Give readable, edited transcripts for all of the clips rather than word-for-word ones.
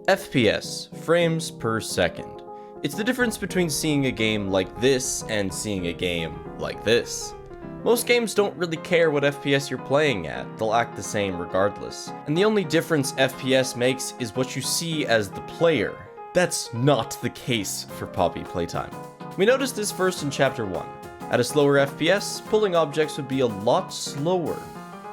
FPS, frames per second. It's the difference between seeing a game like this and seeing a game like this. Most games don't really care what FPS you're playing at, they'll act the same regardless. And the only difference FPS makes is what you see as the player. That's not the case for Poppy Playtime. We noticed this first in Chapter 1. At a slower FPS, pulling objects would be a lot slower,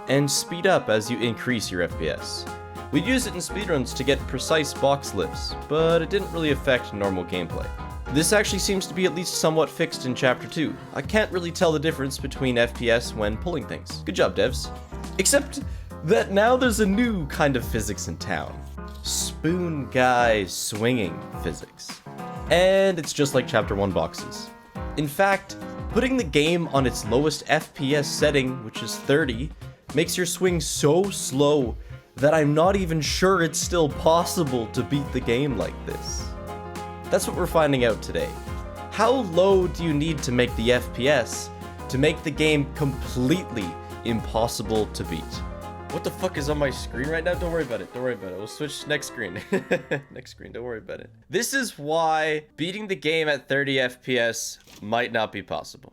and speed up as you increase your FPS. We'd use it in speedruns to get precise box lifts, but it didn't really affect normal gameplay. This actually seems to be at least somewhat fixed in Chapter 2. I can't really tell the difference between FPS when pulling things. Good job, devs. Except that now there's a new kind of physics in town. Spoon guy swinging physics. And it's just like Chapter 1 boxes. In fact, putting the game on its lowest FPS setting, which is 30, makes your swing so slow that I'm not even sure it's still possible to beat the game like this. That's what we're finding out today. How low do you need to make the FPS to make the game completely impossible to beat? What the fuck is on my screen right now? Don't worry about it. Don't worry about it. We'll switch next screen. Next screen. Don't worry about it. This is why beating the game at 30 FPS might not be possible.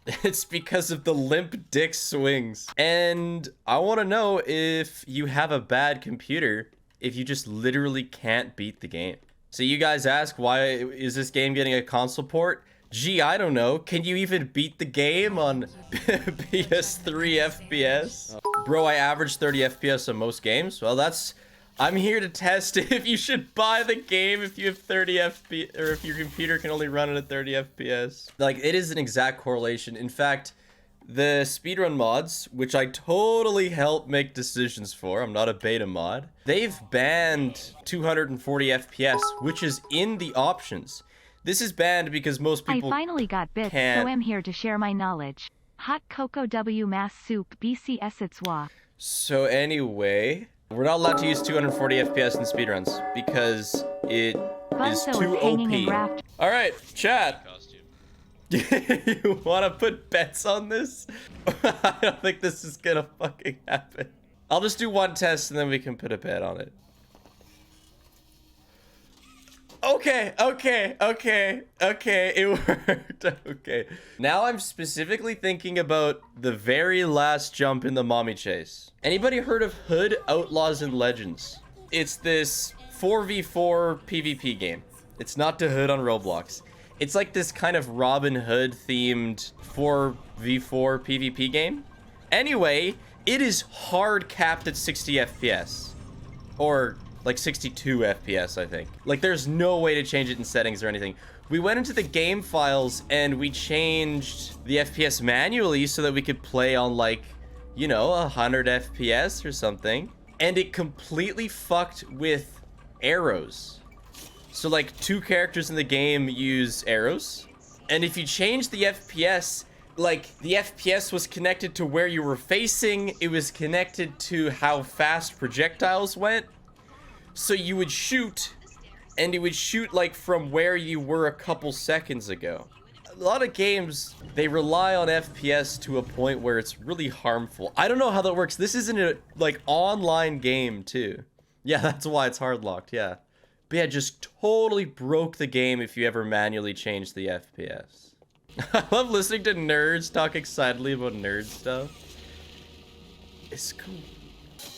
It's because of the limp dick swings. And I want to know if you have a bad computer, if you just literally can't beat the game. So you guys ask, why is this game getting a console port? Gee, I don't know. Can you even beat the game on PS3 FPS? Bro, I average 30 FPS on most games. Well, I'm here to test if you should buy the game if you have 30 FPS, or if your computer can only run it at 30 FPS. Like, it is an exact correlation. In fact, the speedrun mods, which I totally help make decisions for, I'm not a beta mod, they've banned 240 FPS, which is in the options. This is banned because most people I finally got bits, can't. so I'm here to share my knowledge. Hot cocoa W mass soup BCS it's wa. So anyway, we're not allowed to use 240 FPS in speedruns because it is too OP. Alright, chat. You wanna put bets on this? I don't think this is gonna fucking happen. I'll just do one test and then we can put a bet on it. Okay, it worked. Okay. Now I'm specifically thinking about the very last jump in the mommy chase. Anybody heard of Hood Outlaws and Legends? It's this 4v4 PvP game. It's not the Hood on Roblox. It's like this kind of Robin Hood themed 4v4 PvP game. Anyway, it is hard capped at 60 FPS. Or like 62 FPS, I think. Like, there's no way to change it in settings or anything. We went into the game files and we changed the FPS manually so that we could play on, like, you know, 100 FPS or something. And it completely fucked with arrows. So, like, 2 characters in the game use arrows. And if you change the FPS, like, the FPS was connected to where you were facing. It was connected to how fast projectiles went. So you would shoot, and it would shoot like from where you were a couple seconds ago. A lot of games, they rely on FPS to a point where it's really harmful. I don't know how that works. This isn't a like online game too. Yeah, that's why it's hard locked, yeah. But yeah, just totally broke the game if you ever manually change the FPS. I love listening to nerds talk excitedly about nerd stuff. It's cool.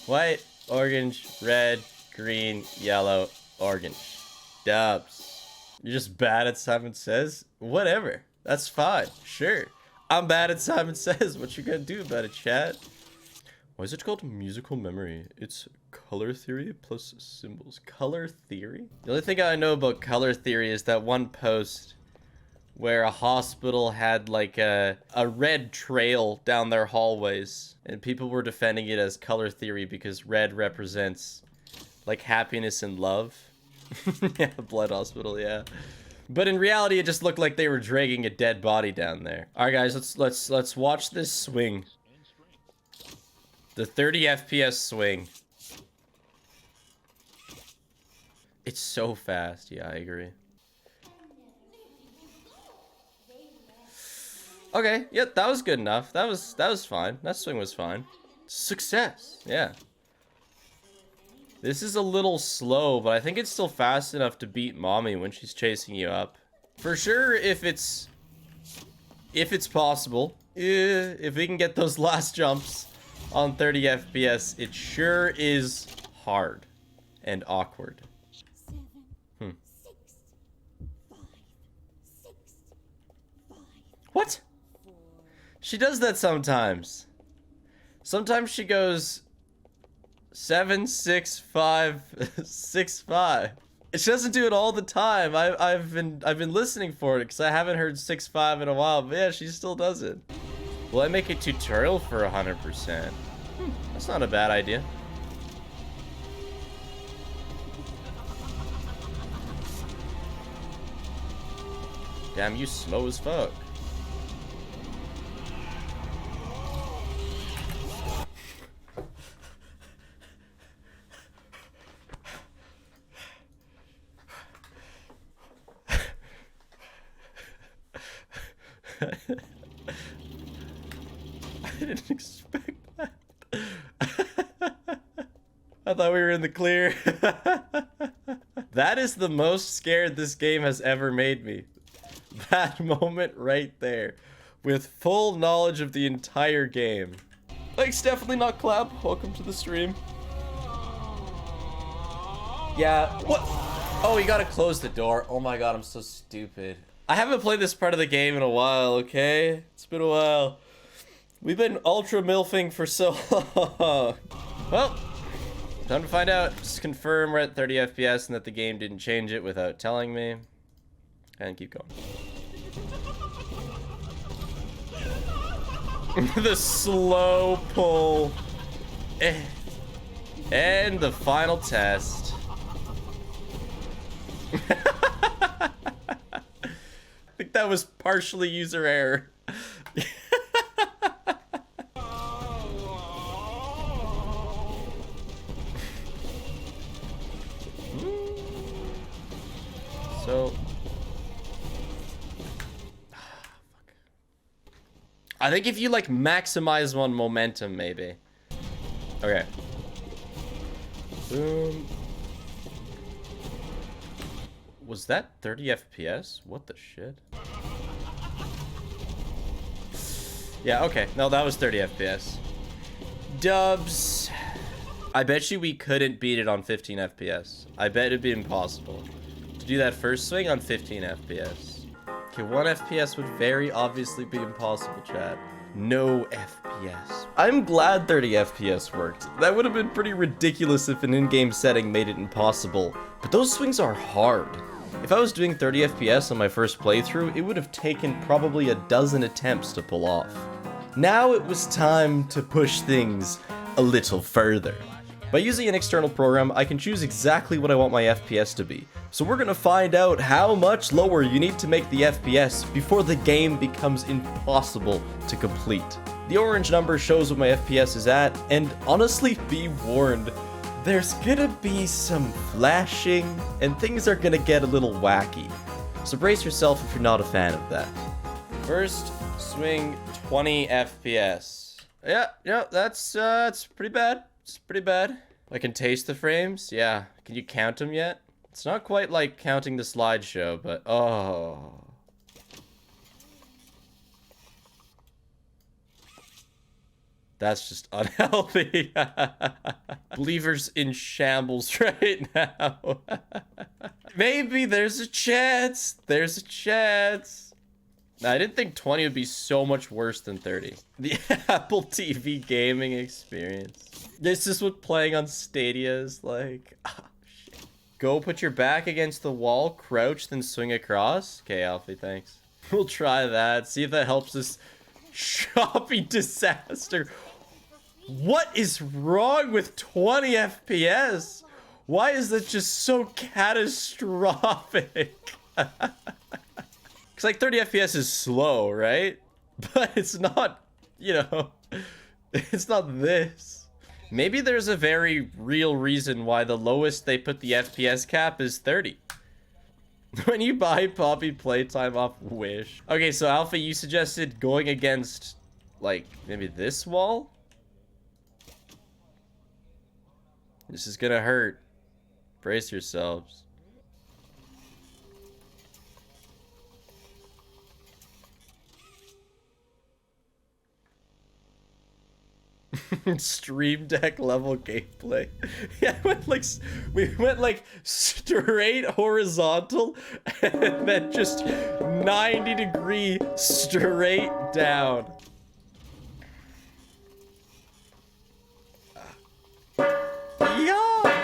White, orange, red, green, yellow, orange. Dubs. You're just bad at Simon Says? Whatever. That's fine. Sure. I'm bad at Simon Says. What you gonna do about it, chat? Why is it called musical memory? It's color theory plus symbols. Color theory? The only thing I know about color theory is that one post where a hospital had like a red trail down their hallways and people were defending it as color theory because red represents like happiness and love. Yeah, blood hospital, yeah. But in reality, it just looked like they were dragging a dead body down there. All right, guys, let's watch this swing. The 30 FPS swing. It's so fast. Yeah, I agree. Okay, yep, that was good enough. That was fine. That swing was fine. Success. Yeah. This is a little slow, but I think it's still fast enough to beat Mommy when she's chasing you up. For sure, if it's possible. If we can get those last jumps on 30 FPS, it sure is hard and awkward. 7, 6, 5, 6, 5. What? She does that sometimes. Sometimes she goes 7, 6, 5, 6, 5. She doesn't do it all the time. I've been listening for it because I haven't heard 6, 5 in a while. But yeah, she still does it. Will I make a tutorial for 100%? That's not a bad idea. Damn, you slow as fuck. I didn't expect that. I thought we were in the clear. That is the most scared this game has ever made me. That moment right there. With full knowledge of the entire game. Thanks, definitely not clap. Welcome to the stream. Yeah, what? Oh, you gotta close the door. Oh my god, I'm so stupid. I haven't played this part of the game in a while, okay? It's been a while. We've been ultra milfing for so long. Well, time to find out. Just confirm we're at 30 FPS and that the game didn't change it without telling me. And keep going. The slow pull. And the final test. I think that was partially user error. So I think if you like maximize one momentum, maybe. Okay. Boom. Was that 30 FPS? What the shit? Yeah, okay. No, that was 30 FPS. Dubs. I bet you we couldn't beat it on 15 FPS. I bet it'd be impossible to do that first swing on 15 FPS. Okay, 1 FPS would very obviously be impossible, chat. No FPS. I'm glad 30 FPS worked. That would have been pretty ridiculous if an in-game setting made it impossible. But those swings are hard. If I was doing 30 FPS on my first playthrough, it would have taken probably a dozen attempts to pull off. Now it was time to push things a little further. By using an external program, I can choose exactly what I want my FPS to be. So we're gonna find out how much lower you need to make the FPS before the game becomes impossible to complete. The orange number shows what my FPS is at, and honestly, be warned, there's gonna be some flashing, and things are gonna get a little wacky. So brace yourself if you're not a fan of that. First swing, 20 FPS. Yeah, that's pretty bad. It's pretty bad. I can taste the frames. Yeah. Can you count them yet? It's not quite like counting the slideshow, but oh. That's just unhealthy. Believer's in shambles right now. Maybe there's a chance. There's a chance. I didn't think 20 would be so much worse than 30. The Apple TV gaming experience. This is what playing on Stadia is like. Oh, shit. Go put your back against the wall, crouch, then swing across. Okay, Alfie, thanks. We'll try that. See if that helps this choppy disaster. What is wrong with 20 FPS? Why is that just so catastrophic? Because like 30 FPS is slow, right? But it's not, you know, it's not this. Maybe there's a very real reason why the lowest they put the FPS cap is 30. When you buy Poppy Playtime off Wish. Okay, so Alpha, you suggested going against, like, maybe this wall? This is gonna hurt. Brace yourselves. Stream Deck level gameplay. Yeah, we went like straight horizontal and then just 90-degree straight down. Yeah.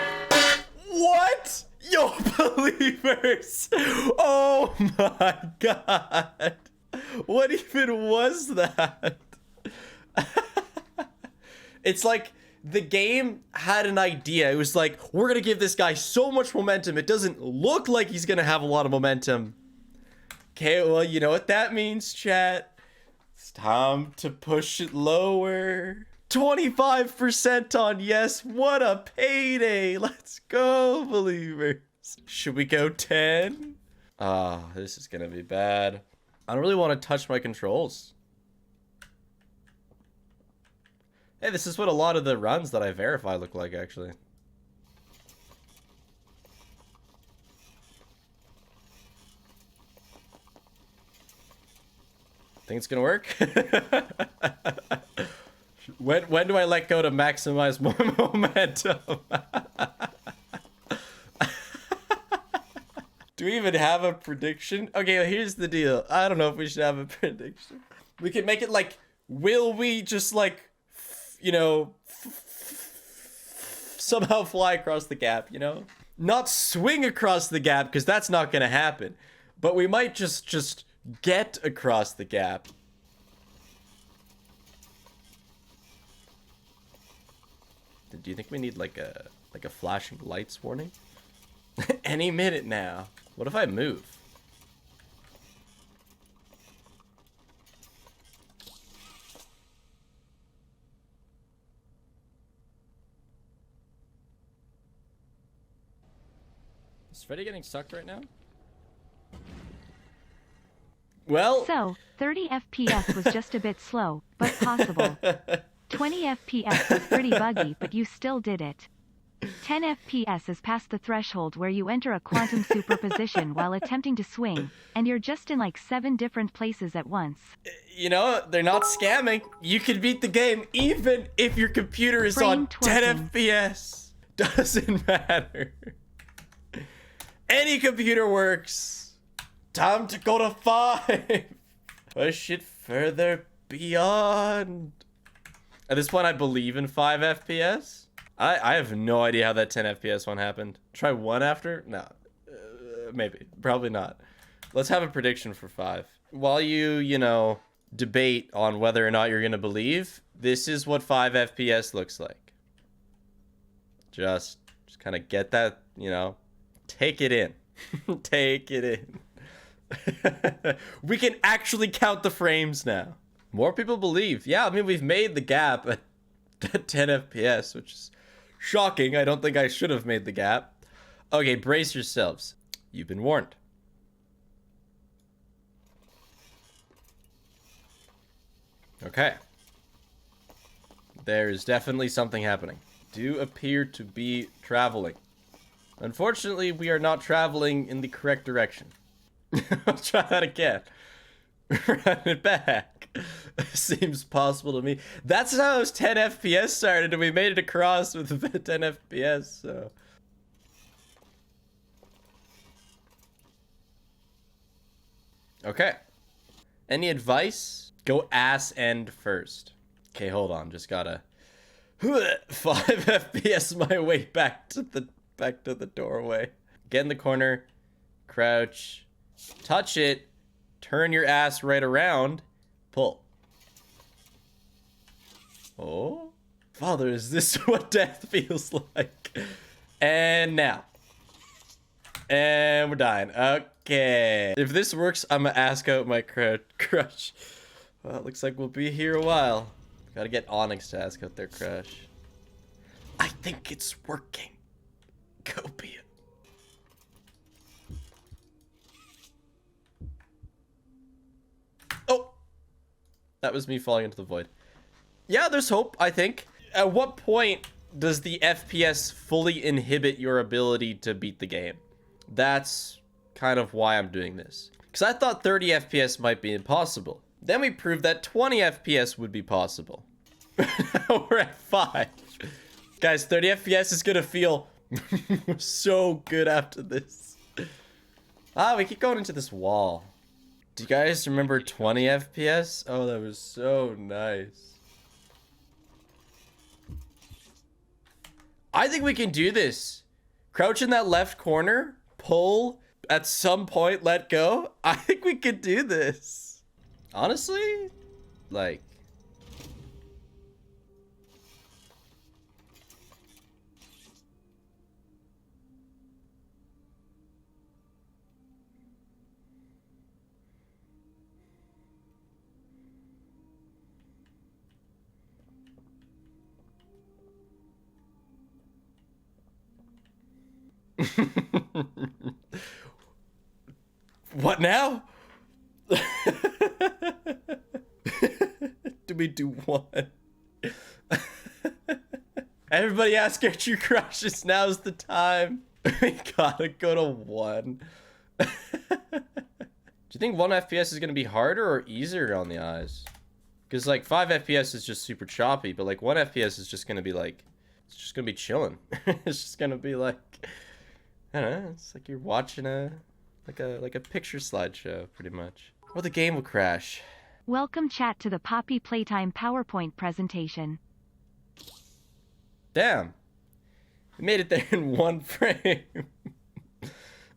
What? Yo, believers. Oh my god. What even was that? It's like the game had an idea. It was like, we're gonna give this guy so much momentum. It doesn't look like he's gonna have a lot of momentum. Okay, well, you know what that means, chat. It's time to push it lower. 25% on yes. What a payday. Let's go, believers. Should we go 10? Ah, this is gonna be bad. I don't really want to touch my controls. Hey, this is what a lot of the runs that I verify look like, actually. Think it's gonna work? When do I let go to maximize more momentum? Do we even have a prediction? Okay, well, here's the deal. I don't know if we should have a prediction. We could make it like, will we just like, you know, somehow fly across the gap, you know? Not swing across the gap, because that's not gonna happen. But we might just get across the gap. Do you think we need like a flashing lights warning? Any minute now. What if I move? Is Freddy getting sucked right now? Well... So, 30 FPS was just a bit slow, but possible. 20 FPS was pretty buggy, but you still did it. 10 FPS is past the threshold where you enter a quantum superposition while attempting to swing, and you're just in like 7 different places at once. You know, they're not scamming. You can beat the game even if your computer is on 10 FPS. Doesn't matter. Any computer works. Time to go to 5. Push it further beyond. At this point, I believe in 5 FPS. I have no idea how that 10 FPS one happened. Try 1 after? No. Maybe. Probably not. Let's have a prediction for 5. While you know, debate on whether or not you're going to believe, this is what 5 FPS looks like. Just kind of get that, you know, take it in. Take it in. We can actually count the frames now. More people believe. Yeah, I mean, we've made the gap at 10 FPS, which is shocking. I don't think I should have made the gap. Okay, brace yourselves. You've been warned. Okay. There's definitely something happening. Do appear to be traveling. Unfortunately, we are not traveling in the correct direction. I'll try that again. Run it back. Seems possible to me. That's how those 10 FPS started, and we made it across with 10 FPS, so. Okay. Any advice? Go ass end first. Okay, hold on. Just gotta 5 FPS my way back to the doorway. Get in the corner. Crouch. Touch it. Turn your ass right around. Pull. Oh. Father, is this what death feels like? And now. And we're dying. Okay. If this works, I'm gonna ask out my crush. Well, it looks like we'll be here a while. Gotta get Onyx to ask out their crush. I think it's working. Go be it. Oh! That was me falling into the void. Yeah, there's hope, I think. At what point does the FPS fully inhibit your ability to beat the game? That's kind of why I'm doing this. Because I thought 30 FPS might be impossible. Then we proved that 20 FPS would be possible. We're at 5. Guys, 30 FPS is gonna feel so good after this. Ah, we keep going into this wall. Do you guys remember 20 FPS? Oh, that was so nice. I think we can do this. Crouch in that left corner, pull, at some point let go. I think we could do this. Honestly, like... What now? Do we do one? Everybody ask your true crushes. Now's the time. We gotta go to 1. Do you think 1 FPS is gonna be harder or easier on the eyes? Because like 5 FPS is just super choppy, but like 1 FPS is just gonna be like, it's just gonna be chilling. It's just gonna be like, I don't know. It's like you're watching a picture slideshow, pretty much. Or the game will crash. Welcome chat to the Poppy Playtime PowerPoint presentation. Damn. We made it there in 1 frame.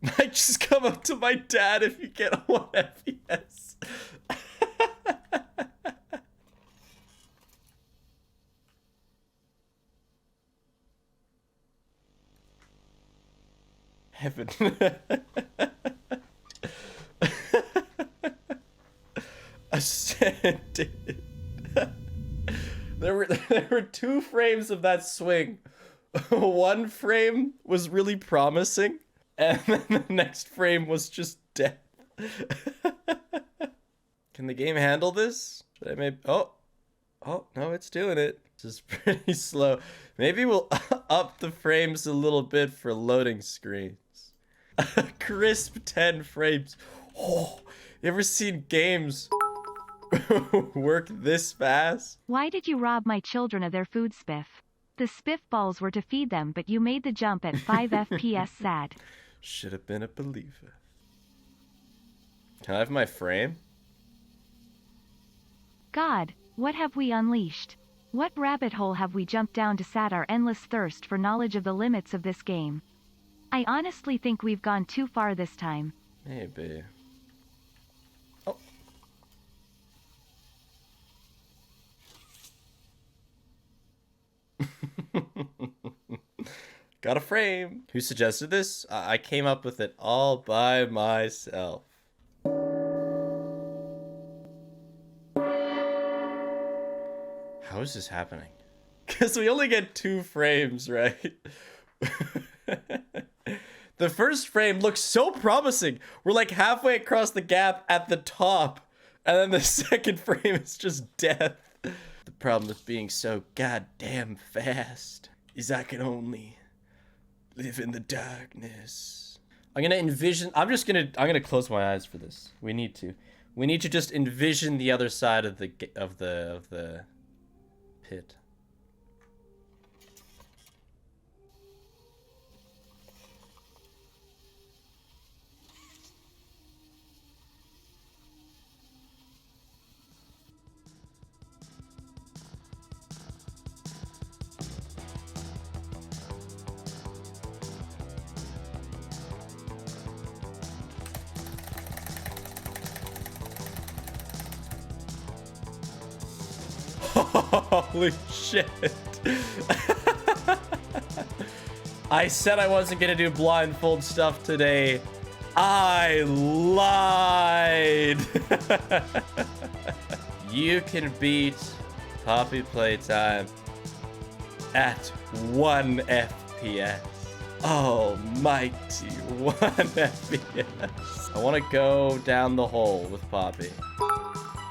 Might just come up to my dad if you get 1 FPS. Heaven. Ascended. There were 2 frames of that swing. 1 frame was really promising, and then the next frame was just death. Can the game handle this? Should I maybe... Oh, no, it's doing it. This is pretty slow. Maybe we'll up the frames a little bit for loading screens. A crisp 10 frames. Oh, you ever seen games work this fast? Why did you rob my children of their food spiff? The spiff balls were to feed them, but you made the jump at 5 FPS sad. Should have been a believer. Can I have my frame? God, what have we unleashed? What rabbit hole have we jumped down to sat our endless thirst for knowledge of the limits of this game? I honestly think we've gone too far this time. Maybe. Oh. Got a frame. Who suggested this? I came up with it all by myself. How is this happening? Because we only get 2 frames, right? The first frame looks so promising. We're like halfway across the gap at the top. And then the second frame is just death. The problem with being so goddamn fast is I can only live in the darkness. I'm gonna close my eyes for this. We need to just envision the other side of the pit. Holy shit. I said I wasn't gonna do blindfold stuff today. I lied. You can beat Poppy Playtime at 1 FPS. Almighty 1 FPS. I want to go down the hole with Poppy.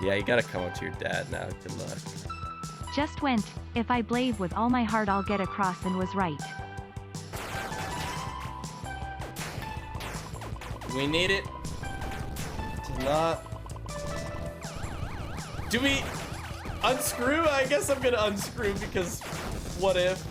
Yeah, you gotta come up to your dad now. Good luck. Just went, if I believe with all my heart I'll get across, and was right. We need it to not... Do we unscrew? I guess I'm gonna unscrew because what if?